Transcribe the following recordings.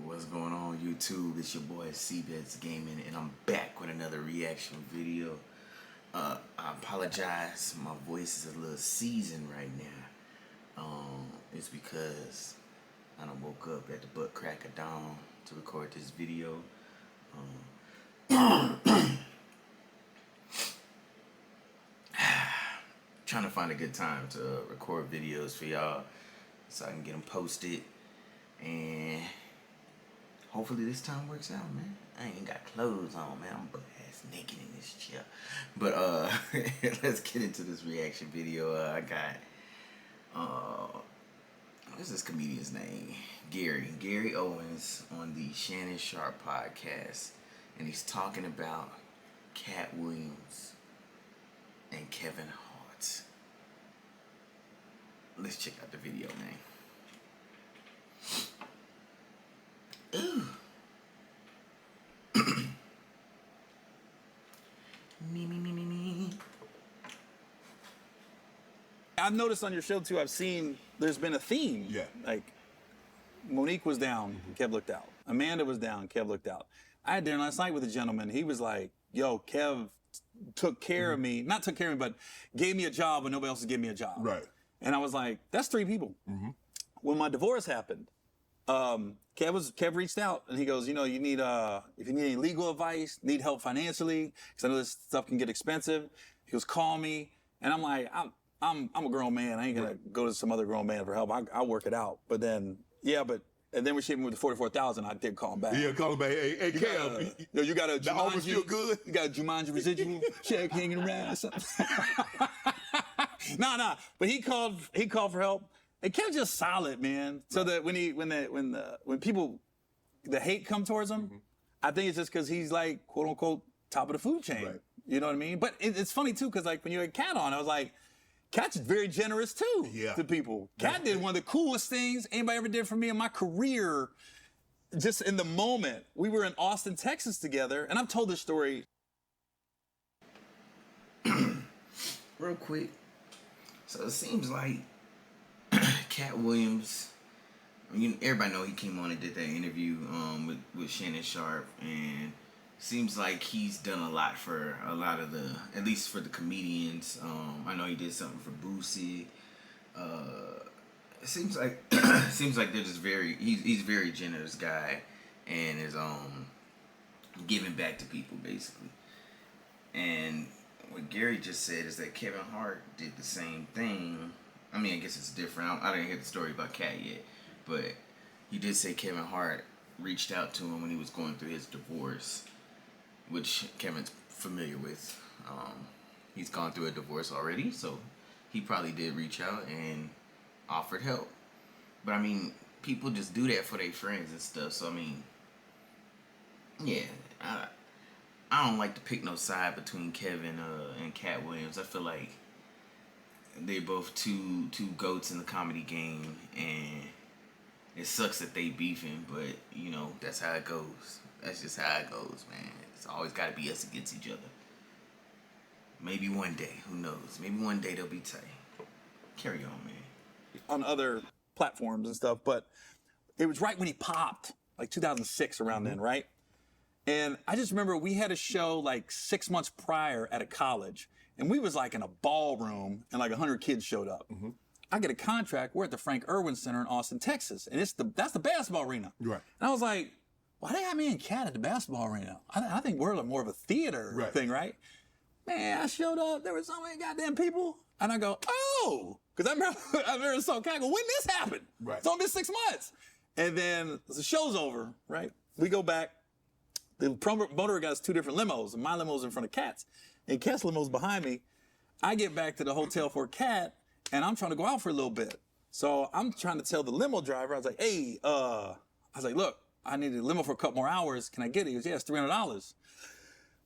What's going on YouTube? It's your boy Cbetz Gaming and I'm back with another reaction video. I apologize, my voice is a little seasoned right now. It's because I done woke up at the butt crack of dawn to record this video. Trying to find a good time to record videos for y'all so I can get them posted, and hopefully this time works out, man. I ain't got clothes on, man. I'm butt ass naked in this chair. But let's get into this reaction video. I got what's this comedian's name? Gary Owens on the Shannon Sharp podcast, and he's talking about Katt Williams and Kevin Hart. Let's check out the video, man. Ooh. me. I've noticed on your show too, I've seen there's been a theme. Yeah. Like Monique was down, Kev looked out. Amanda was down, Kev looked out. I had dinner last night with a gentleman. He was like, yo, Kev took care of me, not took care of me, but gave me a job when nobody else would give me a job. Right. And I was like, that's 3 people. When my divorce happened, Kev reached out and he goes, you know, you need, if you need any legal advice, need help financially, because I know this stuff can get expensive. He goes, call me. And I'm like, I'm a grown man. I ain't gonna go to some other grown man for help. I'll work it out. But then, and then we shipped me with the 44,000. I did call him back. Yeah, call him back. Hey, Kev. Yo, you got a the offer still good? You got a Jumanji residual check hanging around or something? Nah. But he called for help. And Kev's just solid, man. So that when people, the hate come towards him, I think it's just because he's like, quote unquote, top of the food chain. Right. You know what I mean? But it's funny too, because like when you had Katt on, I was like, Katt's very generous too to people. Katt did one of the coolest things anybody ever did for me in my career. Just in the moment, we were in Austin, Texas together, and I've told this story. Real quick. So it seems like Katt Williams, everybody know he came on and did that interview with Shannon Sharp, and seems like he's done a lot for a lot of the, at least for the comedians. I know he did something for Boosie. It seems like they're just he's a very generous guy and is giving back to people basically. And what Gary just said is that Kevin Hart did the same thing. I mean, I guess it's different. I didn't hear the story about Katt yet, but he did say Kevin Hart reached out to him when he was going through his divorce, which Kevin's familiar with. He's gone through a divorce already, so he probably did reach out and offered help. But I mean, people just do that for their friends and stuff. So I mean, yeah, I don't like to pick no side between Kevin and Katt Williams. I feel like they both two goats in the comedy game, and it sucks that they beefing, but you know, that's how it goes. That's just how it goes, man. It's always got to be us against each other. Maybe one day, who knows? Maybe one day they'll be tight. Carry on, man. On other platforms and stuff, but it was right when he popped, like 2006 around then, right? And I just remember we had a show like 6 months prior at a college, and we was like in a ballroom, and like 100 kids showed up. I get a contract. We're at the Frank Irwin Center in Austin, Texas, and that's the basketball arena. Right. And I was like, why they have me and Katt at the basketball arena? I think we're more of a theater thing, right? Man, I showed up. There were so many goddamn people, and I go, oh, because I remember saw Katt go, when this happened? Right. It's only been 6 months, and then the show's over, right? We go back. The promoter got us 2 different limos, and my limo's in front of Katt's, and Katt's limo's behind me. I get back to the hotel for Katt, and I'm trying to go out for a little bit. So I'm trying to tell the limo driver, I was like, hey, look, I need a limo for a couple more hours. Can I get it? He goes, yeah, it's $300.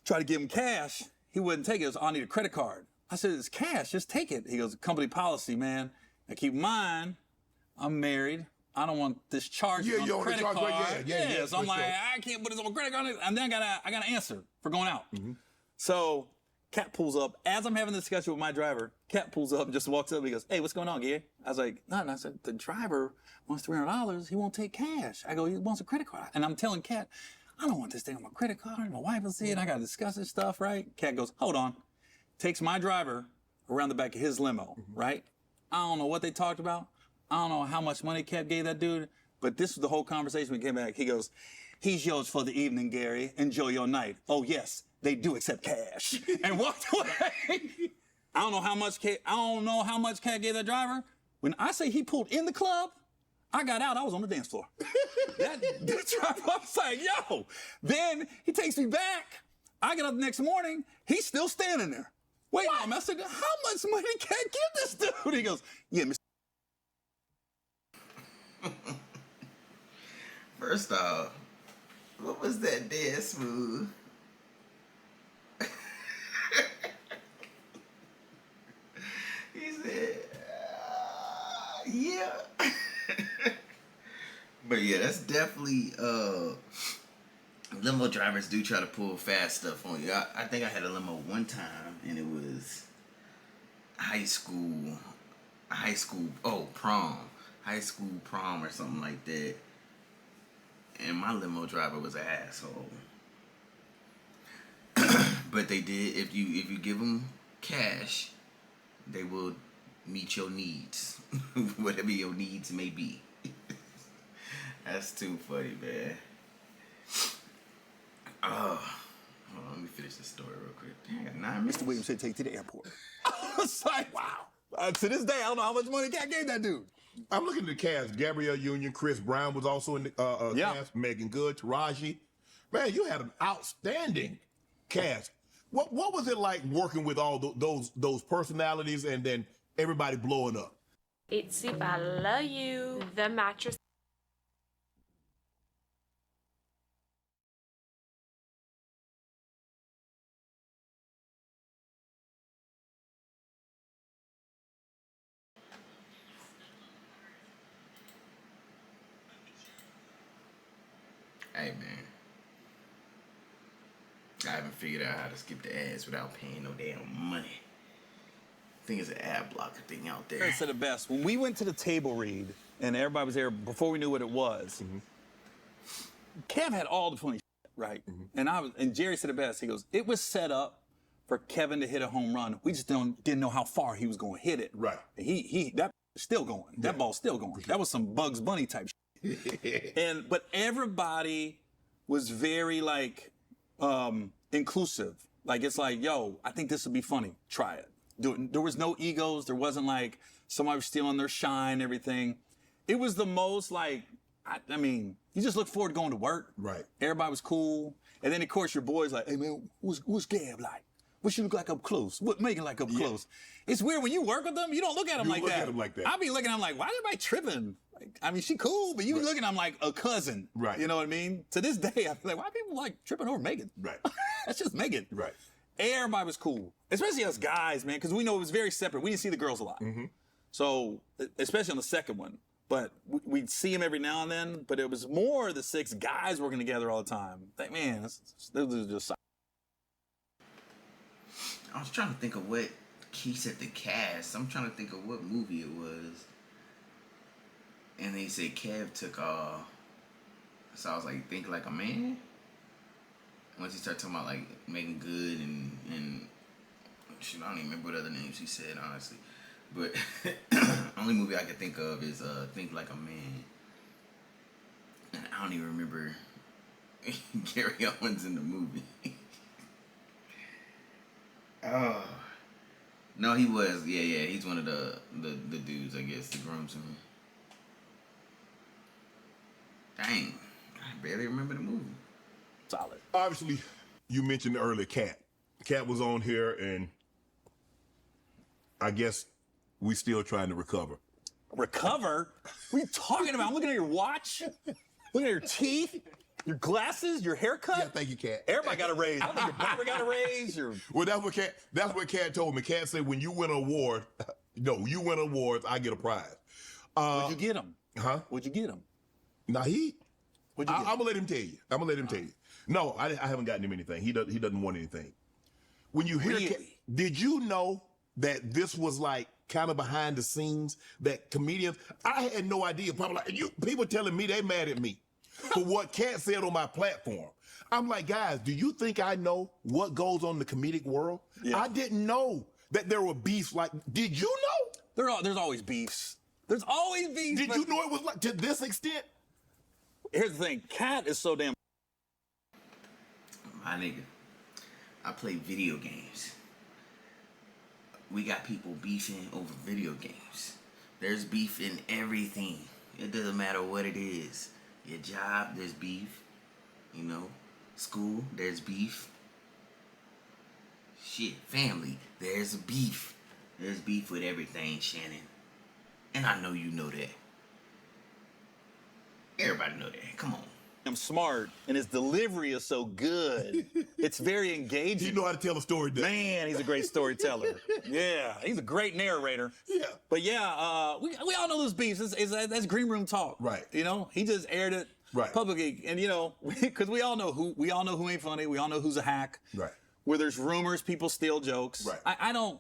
Try to give him cash. He wouldn't take it. He goes, I need a credit card. I said, it's cash, just take it. He goes, company policy, man. Now keep in mind, I'm married. I don't want this charge on a credit card. Yeah, so I'm like, I can't put this on my credit card. And then I got to answer for going out. So Katt pulls up. As I'm having the discussion with my driver, Katt pulls up and just walks up. He goes, "Hey, what's going on, Gary?" I was like, "Nothing." I said, "The driver wants $300. He won't take cash." I go, "He wants a credit card." And I'm telling Katt, "I don't want this thing on my credit card. My wife will see it. I got to discuss this stuff, right?" Katt goes, "Hold on." Takes my driver around the back of his limo, right? I don't know what they talked about. I don't know how much money Katt gave that dude, but this was the whole conversation. We came back. He goes, "He's yours for the evening, Gary. Enjoy your night. Oh, yes, they do accept cash." And walked away. I don't know how much Katt gave that driver. When I say he pulled in the club, I got out. I was on the dance floor. that driver, I was like, yo. Then he takes me back. I get up the next morning. He's still standing there. Wait a minute. I said, how much money did Katt give this dude? He goes, "Yeah, Mr. First off, what was that dance move? He said, yeah. But yeah, that's definitely, limo drivers do try to pull fast stuff on you. I think I had a limo one time, and it was high school prom or something like that. And my limo driver was an asshole. But they did, if you give them cash, they will meet your needs, whatever your needs may be. That's too funny, man. Hold on, let me finish the story real quick. Dang, I got 9 minutes. Mr. Williams said take you to the airport." I was like, wow. To this day, I don't know how much money Katt gave that dude. I'm looking at the cast. Gabrielle Union, Chris Brown was also in the cast. Megan Good, Taraji. Man, you had an outstanding cast. What was it like working with all those personalities and then everybody blowing up? It's Soup, I love you. The mattress. Hey, man. I haven't figured out how to skip the ads without paying no damn money. I think it's an ad blocker thing out there. Gary said it best. When we went to the table read, and everybody was there before we knew what it was, Kev had all the funny shit, right? And Jerry said it best. He goes, "It was set up for Kevin to hit a home run. We just didn't know how far he was going to hit it." Right. That still going. That ball's still going. That was some Bugs Bunny type shit. But everybody was very inclusive. Like, it's like, yo, I think this would be funny. Try it. Do it. There was no egos. There wasn't like somebody was stealing their shine, everything. It was the most I mean, you just look forward to going to work. Right. Everybody was cool. And then, of course, your boy's like, "Hey, man, what's Gab like? What you look like up close? What Megan like up close?" It's weird when you work with them, you don't look at them like that. I be looking at them like, why is everybody tripping? I mean, she cool, but you be looking at them like a cousin. Right. You know what I mean? To this day, I feel like, why people tripping over Megan? Right. That's just Megan. Right. Everybody was cool, especially us guys, man, because we know it was very separate. We didn't see the girls a lot. So, especially on the second one. But we'd see them every now and then, but it was more the 6 guys working together all the time. Like, man, this was just... I was trying to think of what he said the cast. I'm trying to think of what movie it was. And they said Kev took off. So I was like, think like a man? Once he started talking about Megan Good and shit, I don't even remember what other names he said, honestly. But only movie I can think of is Think Like a Man. And I don't even remember Gary Owens in the movie. Oh. No, he was. Yeah. He's one of the dudes, I guess, the groomsman. Dang. I barely remember the movie. Solid. Obviously, you mentioned earlier Katt. Katt was on here, and I guess we still trying to recover. Recover? What are you talking about? I'm looking at your watch, looking at your teeth, your glasses, your haircut. Yeah, thank you, Katt. Everybody got a raise. I don't think your barber got a raise. Well, that's what Katt told me. Katt said, when you win an award, you win awards, I get a prize. What'd you get him? Huh? What'd you get him? Now What'd you get I'm gonna let him tell you. No, I haven't gotten him anything. He doesn't want anything. When you hear Really? Katt, did you know that this was like kind of behind the scenes, that comedians, I had no idea. Probably like, people telling me they mad at me for what Katt said on my platform. I'm like, guys, do you think I know what goes on in the comedic world? Yeah. I didn't know that there were beefs like, did you know? There's always beefs. There's always beefs. Did you know it was like to this extent? Here's the thing, Katt is so damn. My nigga, I play video games. We got people beefing over video games. There's beef in everything. It doesn't matter what it is. Your job, there's beef. You know, school, there's beef. Shit, family, there's beef. There's beef with everything, Shannon. And I know you know that. Everybody know that. Come on. I'm smart, and his delivery is so good. It's very engaging. You know how to tell a story, Dan. Man, he's a great storyteller. Yeah, he's a great narrator. Yeah. But yeah, we all know those beefs. That's green room talk. Right. You know, he just aired it publicly, and you know, because we all know who ain't funny. We all know who's a hack. Right. Where there's rumors, people steal jokes. Right. I don't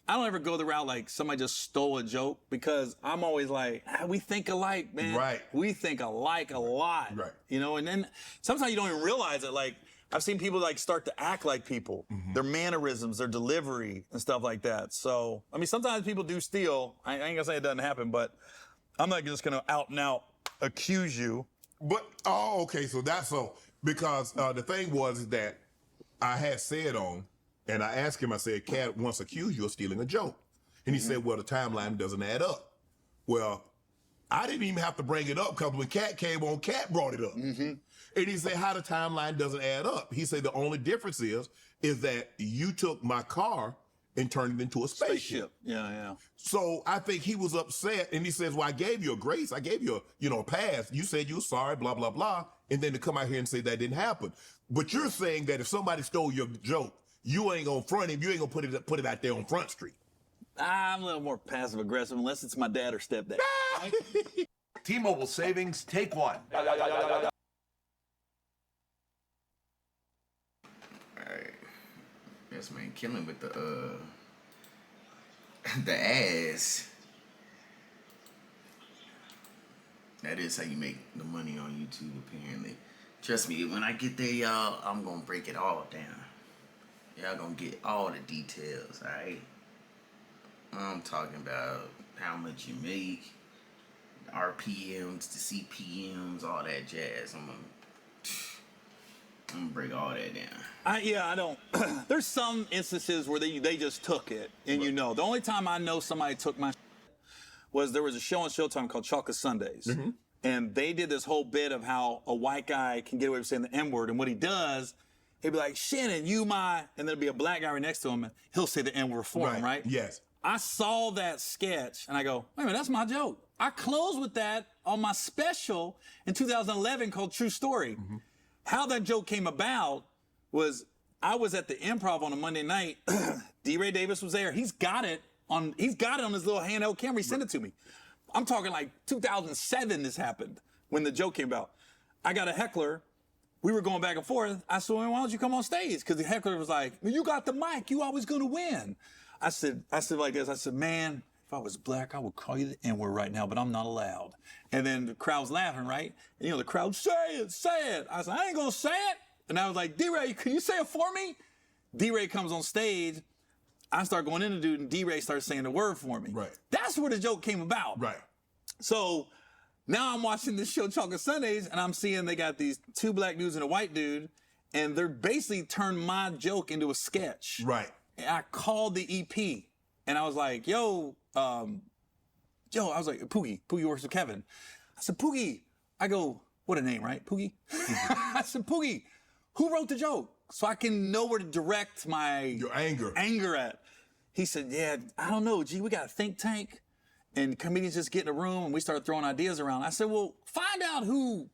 ever go the route like somebody just stole a joke, because I'm always like, we think alike, man. Right. We think alike a lot. Right. You know, and then sometimes you don't even realize it. Like, I've seen people like start to act like people, their mannerisms, their delivery, and stuff like that. So, I mean, sometimes people do steal. I ain't gonna say it doesn't happen, but I'm not just gonna out and out accuse you. But, okay, so that's so, because the thing was that I had said on, and I asked him, I said, Katt once accused you of stealing a joke. And he said, well, the timeline doesn't add up. Well, I didn't even have to bring it up, because when Katt came on, Katt brought it up. And he said, how the timeline doesn't add up. He said, the only difference is that you took my car and turned it into a spaceship. Yeah. So I think he was upset, and he says, well, I gave you a grace. I gave you a pass. You said you were sorry, blah, blah, blah. And then to come out here and say that didn't happen. But you're saying that if somebody stole your joke, you ain't gonna front him. You ain't gonna put it out there on Front Street. I'm a little more passive aggressive, unless it's my dad or stepdad. T-Mobile savings, take one. Alright. Yes, man, killing with the ass. That is how you make the money on YouTube, apparently. Trust me, when I get there, y'all, I'm gonna break it all down. Y'all gonna get all the details, alright? I'm talking about how much you make, RPMs, the CPMs, all that jazz. I'm gonna break all that down. I don't. There's some instances where they just took it, and you know. The only time I know somebody took my was there was a show on Showtime called Chocolate Sundays. And they did this whole bit of how a white guy can get away with saying the N-word. And what he does, he'd be like, Shannon, you my, and there'll be a black guy right next to him, and he'll say the N-word for him, right? Yes. I saw that sketch, and I go, wait a minute, that's my joke. I closed with that on my special in 2011 called True Story. How that joke came about was I was at the Improv on a Monday night. D. Ray Davis was there. He's got it on his little handheld camera. He sent it to me. I'm talking like 2007 this happened when the joke came about. I got a heckler. We were going back and forth. I said, well, why don't you come on stage? Because the heckler was like, well, you got the mic. You always going to win. I said like this. I said, man, if I was black, I would call you the N-word right now, but I'm not allowed. And then the crowd's laughing, right? And, you know, the crowd, say it. I said, I ain't going to say it. And I was like, D-Ray, can you say it for me? D-Ray comes on stage. I start going in the dude, and D-Ray starts saying the word for me. Right. That's where the joke came about. Right. So now I'm watching this show, Chocolate Sundays, and I'm seeing they got these two black dudes and a white dude, and they're basically turned my joke into a sketch. Right. And I called the EP, and I was like, I was like, Poogie works with Kevin. I said, Poogie, I go, what a name, right? Poogie? I said, Poogie, who wrote the joke? So I can know where to direct your anger at. He said, yeah, I don't know, G, we got a think tank, and comedians just get in a room and we start throwing ideas around. I said, well, find out who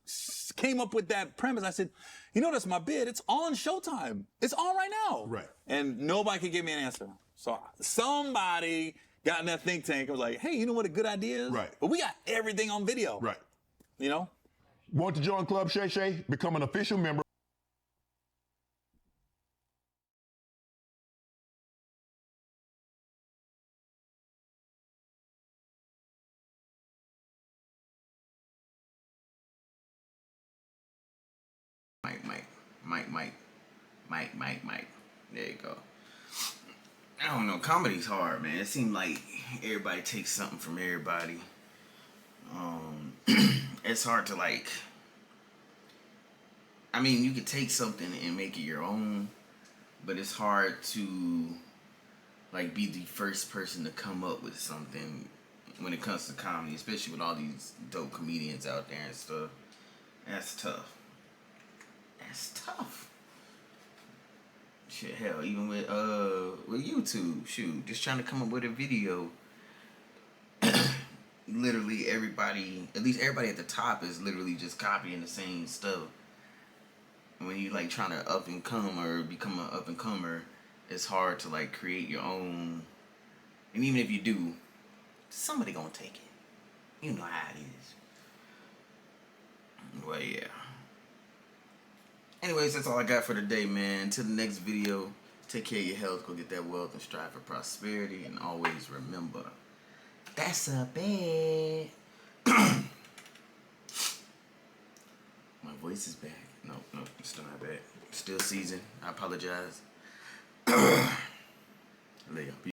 came up with that premise. I said, you know, that's my bid. It's on Showtime. It's on right now. Right. And nobody could give me an answer. So somebody got in that think tank and was like, hey, you know what a good idea is? Right. But we got everything on video. Right. You know? Want to join Club Shay Shay? Become an official member. Mike. There you go. I don't know. Comedy's hard, man. It seems like everybody takes something from everybody. It's hard to like. I mean, you could take something and make it your own, but it's hard to like be the first person to come up with something when it comes to comedy, especially with all these dope comedians out there and stuff. That's tough. Shit, hell, even with YouTube, shoot, just trying to come up with a video. Literally everybody, at least everybody at the top, is literally just copying the same stuff. When you like trying to up and come or become an up and comer, it's hard to like create your own. And even if you do, somebody gonna take it. You know how it is. Well, yeah. Anyways, that's all I got for today, man. Until the next video, take care of your health, go get that wealth, and strive for prosperity. And always remember, that's a bet. My voice is back. No, it's still not back. Still seasoned. I apologize. Later.